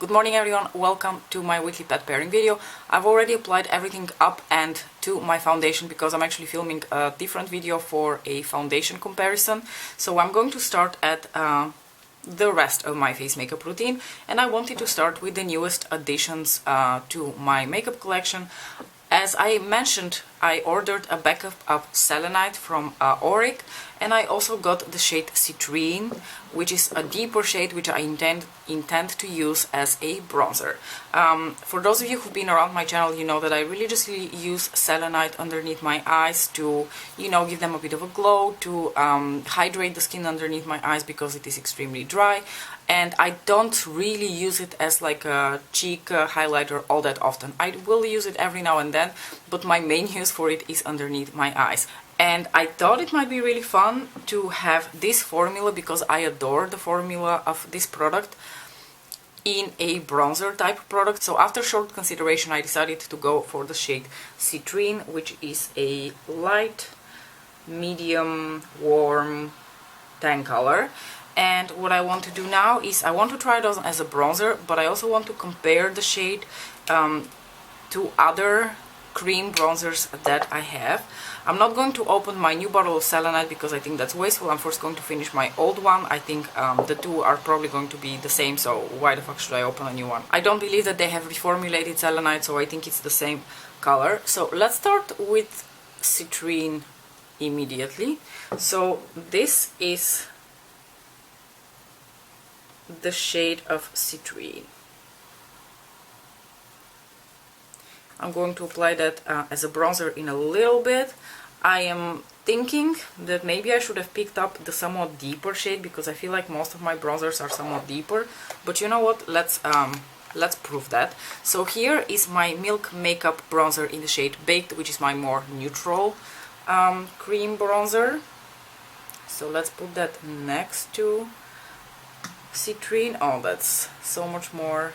Good morning everyone, welcome to my weekly pet pairing video. I've already applied everything up and to my foundation because I'm actually filming a different video for a foundation comparison. So I'm going to start at the rest of my face makeup routine, and I wanted to start with the newest additions to my makeup collection. As I mentioned, I ordered a backup of selenite from Auric, and I also got the shade Citrine, which is a deeper shade which I intend to use as a bronzer. For those of you who've been around my channel, you know that I religiously use selenite underneath my eyes to, you know, give them a bit of a glow, to hydrate the skin underneath my eyes because it is extremely dry. And I don't really use it as like a cheek highlighter all that often. I will use it every now and then, but my main use for it is underneath my eyes. And I thought it might be really fun to have this formula, because I adore the formula of this product, in a bronzer type product. So after short consideration I decided to go for the shade Citrine, which is a light, medium, warm tan color. And what I want to do now is I want to try it on as a bronzer, but I also want to compare the shade to other cream bronzers that I have. I'm not going to open my new bottle of selenite because I think that's wasteful. I'm first going to finish my old one. I think the two are probably going to be the same, so why the fuck should I open a new one? I don't believe that they have reformulated selenite, so I think it's the same color. So let's start with Citrine immediately. So this is the shade of Citrine. I'm going to apply that as a bronzer in a little bit. I am thinking that maybe I should have picked up the somewhat deeper shade, because I feel like most of my bronzers are somewhat deeper. But you know what? Let's prove that. So here is my Milk Makeup bronzer in the shade Baked, which is my more neutral cream bronzer. So let's put that next to Citrine. Oh, that's so much more.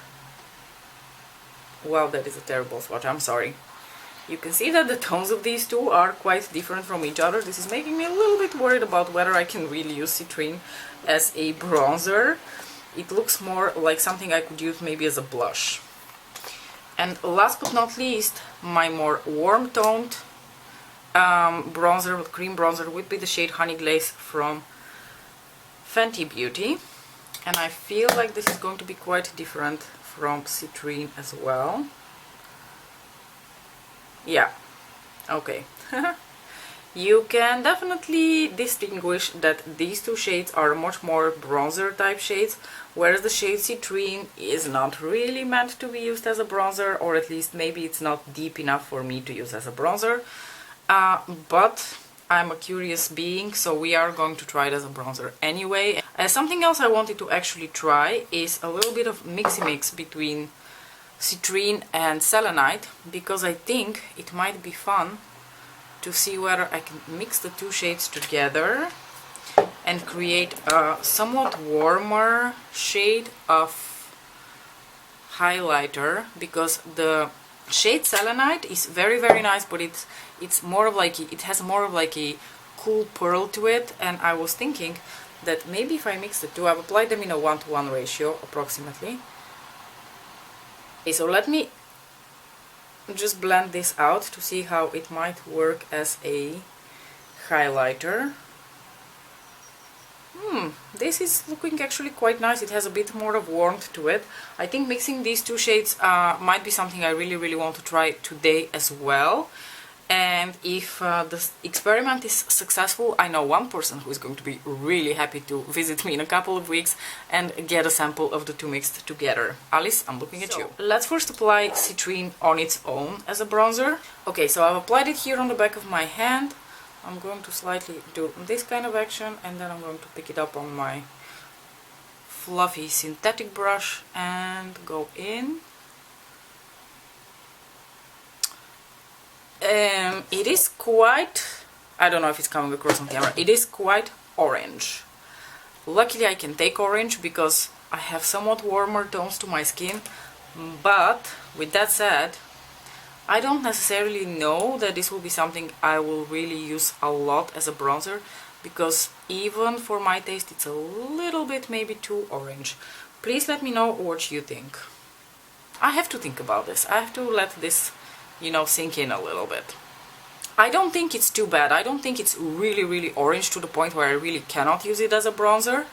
Well, that is a terrible swatch, I'm sorry. You can see that the tones of these two are quite different from each other. This is making me a little bit worried about whether I can really use Citrine as a bronzer. It looks more like something I could use maybe as a blush. And last but not least, my more warm toned bronzer, cream bronzer, would be the shade Honey Glaze from Fenty Beauty. And I feel like this is going to be quite different from Citrine as well. Yeah, okay. You can definitely distinguish that these two shades are much more bronzer type shades, whereas the shade Citrine is not really meant to be used as a bronzer, or at least maybe it's not deep enough for me to use as a bronzer. But I'm a curious being, so we are going to try it as a bronzer anyway. Something else I wanted to actually try is a little bit of mix between Citrine and selenite, because I think it might be fun to see whether I can mix the two shades together and create a somewhat warmer shade of highlighter, because the shade selenite is very nice, but it's more of like, it has more of like a cool pearl to it, and I was thinking that maybe if I mix the two, I've applied them in a 1:1 ratio approximately. Okay, so let me just blend this out to see how it might work as a highlighter. This is looking actually quite nice. It has a bit more of warmth to it. I think mixing these two shades might be something I really want to try today as well. And if the experiment is successful, I know one person who is going to be really happy to visit me in a couple of weeks and get a sample of the two mixed together. Alice, I'm looking at you. Let's first apply Citrine on its own as a bronzer. Okay, so I've applied it here on the back of my hand. I'm going to slightly do this kind of action, and then I'm going to pick it up on my fluffy synthetic brush and go in. It is quite, I don't know if it's coming across on camera, it is quite orange. Luckily I can take orange because I have somewhat warmer tones to my skin, but with that said, I don't necessarily know that this will be something I will really use a lot as a bronzer, because even for my taste it's a little bit maybe too orange. Please let me know what you think. I have to think about this. I have to let this, you know, sink in a little bit. I don't think it's too bad. I don't think it's really, really orange to the point where I really cannot use it as a bronzer.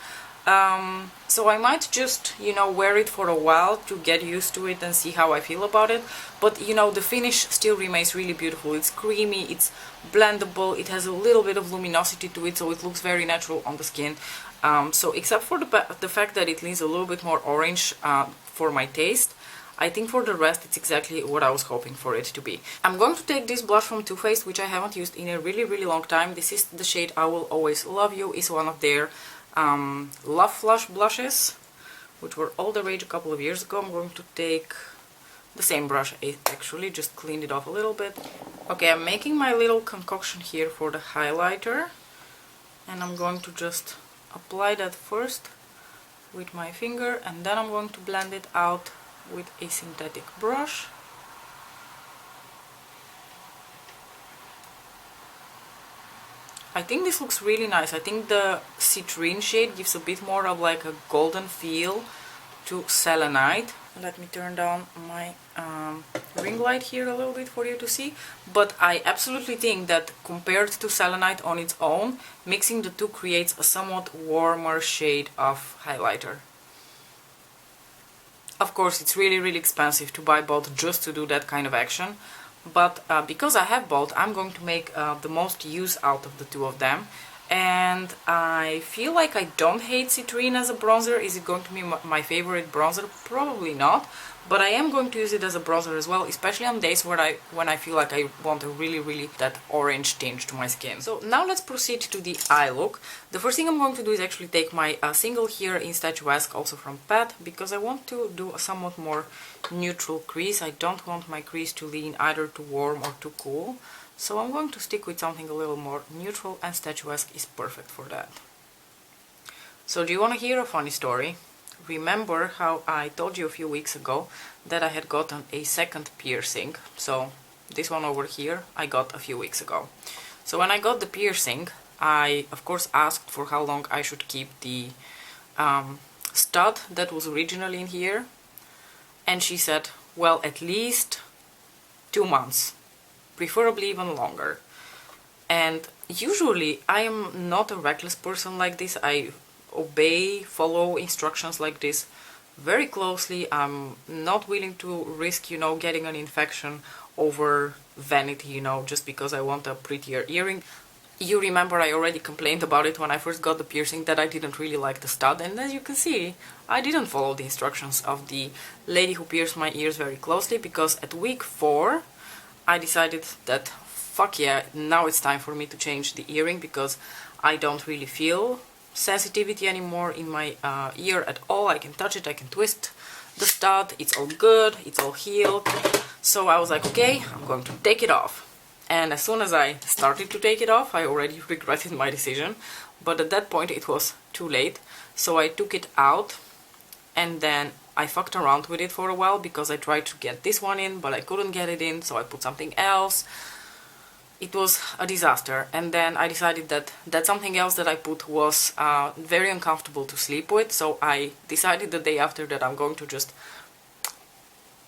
So I might just, you know, wear it for a while to get used to it and see how I feel about it. But, you know, the finish still remains really beautiful. It's creamy, it's blendable, it has a little bit of luminosity to it, so it looks very natural on the skin. So except for the fact that it leans a little bit more orange for my taste, I think for the rest it's exactly what I was hoping for it to be. I'm going to take this blush from Too Faced, which I haven't used in a really, really long time. This is the shade I Will Always Love You. It's one of their Love Flush blushes, which were all the rage a couple of years ago. I'm going to take the same brush, actually, just cleaned it off a little bit. Okay, I'm making my little concoction here for the highlighter, and I'm going to just apply that first with my finger, and then I'm going to blend it out with a synthetic brush. I think this looks really nice. I think the Cirtine shade gives a bit more of like a golden feel to selenite. Let me turn down my ring light here a little bit for you to see. But I absolutely think that compared to selenite on its own, mixing the two creates a somewhat warmer shade of highlighter. Of course, it's really, really expensive to buy both just to do that kind of action. But because I have both, I'm going to make the most use out of the two of them. And I feel like I don't hate Cirtine as a bronzer. Is it going to be my favorite bronzer? Probably not. But I am going to use it as a bronzer as well, especially on days when I feel like I want a really, really that orange tinge to my skin. So now let's proceed to the eye look. The first thing I'm going to do is actually take my single here in Statuesque, also from Pat, because I want to do a somewhat more neutral crease. I don't want my crease to lean either too warm or too cool. So I'm going to stick with something a little more neutral, and Statuesque is perfect for that. So do you want to hear a funny story? Remember how I told you a few weeks ago that I had gotten a second piercing? So this one over here I got a few weeks ago. So when I got the piercing, I of course asked for how long I should keep the stud that was originally in here, and she said, well, at least 2 months, preferably even longer. And usually I am not a reckless person like this. I follow instructions like this very closely. I'm not willing to risk, you know, getting an infection over vanity, you know, just because I want a prettier earring. You remember I already complained about it when I first got the piercing, that I didn't really like the stud, and as you can see, I didn't follow the instructions of the lady who pierced my ears very closely, because at week 4 I decided that fuck yeah, now it's time for me to change the earring, because I don't really feel sensitivity anymore in my ear at all. I can touch it, I can twist the stud, it's all good, it's all healed. So I was like, okay, I'm going to take it off. And as soon as I started to take it off, I already regretted my decision, but at that point it was too late. So I took it out, and then I fucked around with it for a while, because I tried to get this one in, but I couldn't get it in, so I put something else. It was a disaster, and then I decided that something else that I put was very uncomfortable to sleep with, so I decided the day after that I'm going to just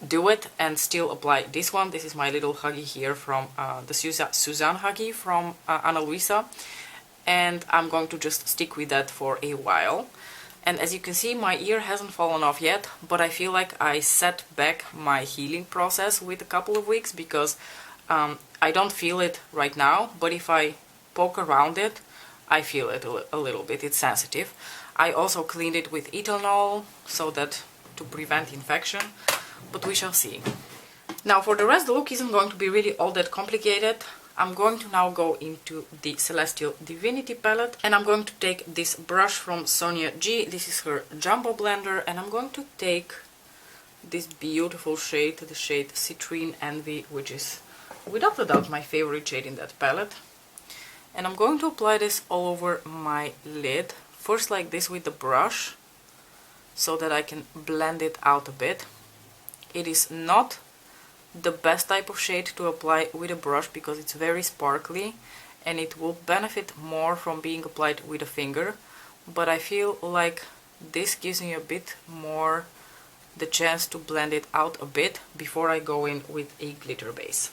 do it and still apply this one. This is my little Huggy here from the Suzanne Huggy from Mona&Lisa, and I'm going to just stick with that for a while. And as you can see, my ear hasn't fallen off yet, but I feel like I set back my healing process with a couple of weeks, because I don't feel it right now, but if I poke around it, I feel it a little bit. It's sensitive. I also cleaned it with ethanol, so that to prevent infection, but we shall see. Now for the rest, the look isn't going to be really all that complicated. I'm going to now go into the Celestial Divinity palette, and I'm going to take this brush from Sonia G. This is her Jumbo Blender, and I'm going to take this beautiful shade, the shade Citrine Envy, which is without a doubt my favorite shade in that palette. And I'm going to apply this all over my lid, first like this with the brush, so that I can blend it out a bit. It is not the best type of shade to apply with a brush, because it's very sparkly and it will benefit more from being applied with a finger, but I feel like this gives me a bit more the chance to blend it out a bit before I go in with a glitter base.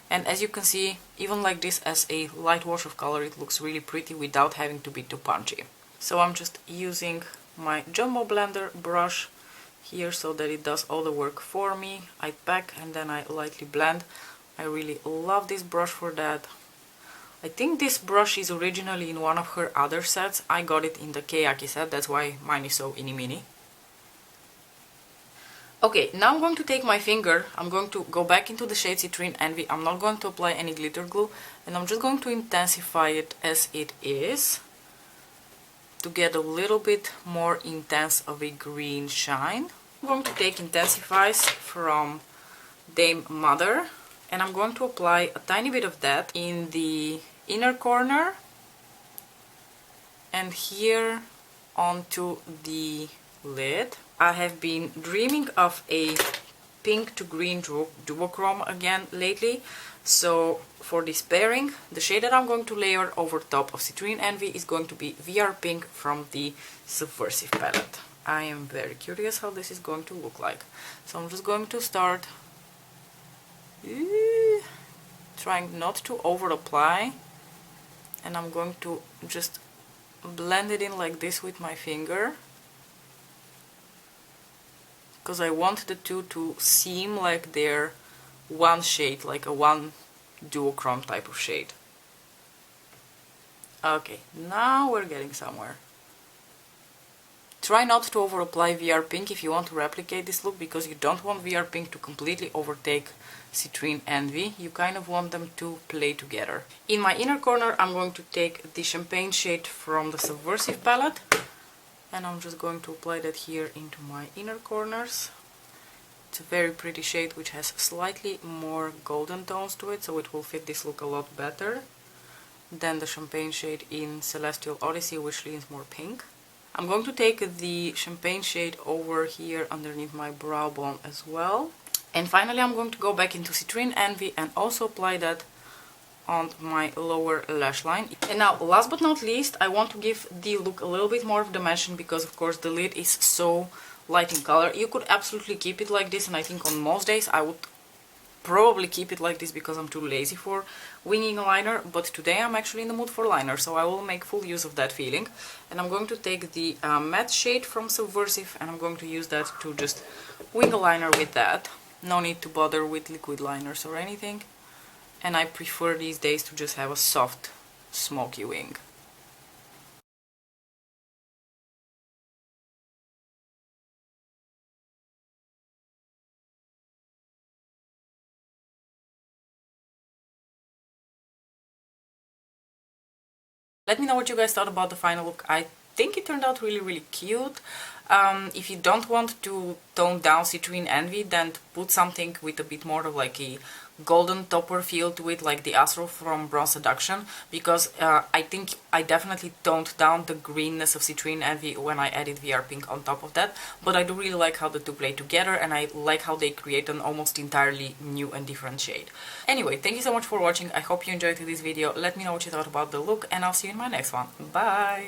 And as you can see, even like this as a light wash of color, it looks really pretty without having to be too punchy. So I'm just using my jumbo blender brush here so that it does all the work for me. I pack and then I lightly blend. I really love this brush for that. I think this brush is originally in one of her other sets. I got it in the Keyaki set, that's why mine is so mini. Okay, now I'm going to take my finger, I'm going to go back into the shade Citrine Envy. I'm not going to apply any glitter glue, and I'm just going to intensify it as it is to get a little bit more intense of a green shine. I'm going to take Intensifies from Dame Mother, and I'm going to apply a tiny bit of that in the inner corner and here onto the lid. I have been dreaming of a pink to green duochrome again lately, so for this pairing, the shade that I'm going to layer over top of Citrine Envy is going to be VR Pink from the Subversive palette. I am very curious how this is going to look like. So I'm just going to start trying not to over apply, and I'm going to just blend it in like this with my finger, because I want the two to seem like they're one shade, like a one duochrome type of shade. Okay, now we're getting somewhere. Try not to over apply VR Pink if you want to replicate this look, because you don't want VR Pink to completely overtake Citrine Envy. You kind of want them to play together. In my inner corner, I'm going to take the champagne shade from the Subversive palette, and I'm just going to apply that here into my inner corners. It's a very pretty shade which has slightly more golden tones to it, so it will fit this look a lot better than the champagne shade in Celestial Odyssey, which leans more pink. I'm going to take the champagne shade over here underneath my brow bone as well. And finally I'm going to go back into Citrine Envy and also apply that on my lower lash line. And now, last but not least, I want to give the look a little bit more of dimension, because of course the lid is so light in color. You could absolutely keep it like this, and I think on most days I would probably keep it like this because I'm too lazy for winging a liner, but today I'm actually in the mood for liner, so I will make full use of that feeling. And I'm going to take the matte shade from Subversive, and I'm going to use that to just wing a liner with that. No need to bother with liquid liners or anything. And I prefer these days to just have a soft, smoky wing. Let me know what you guys thought about the final look. I think it turned out really cute. If you don't want to tone down Citrine Envy, then put something with a bit more of like a golden topper feel to it, like the Astro from Bronze Seduction, because I think I definitely toned down the greenness of Citrine Envy when I added VR Pink on top of that, but I do really like how the two play together, and I like how they create an almost entirely new and different shade. Anyway, thank you so much for watching. I hope you enjoyed this video. Let me know what you thought about the look, and I'll see you in my next one. Bye!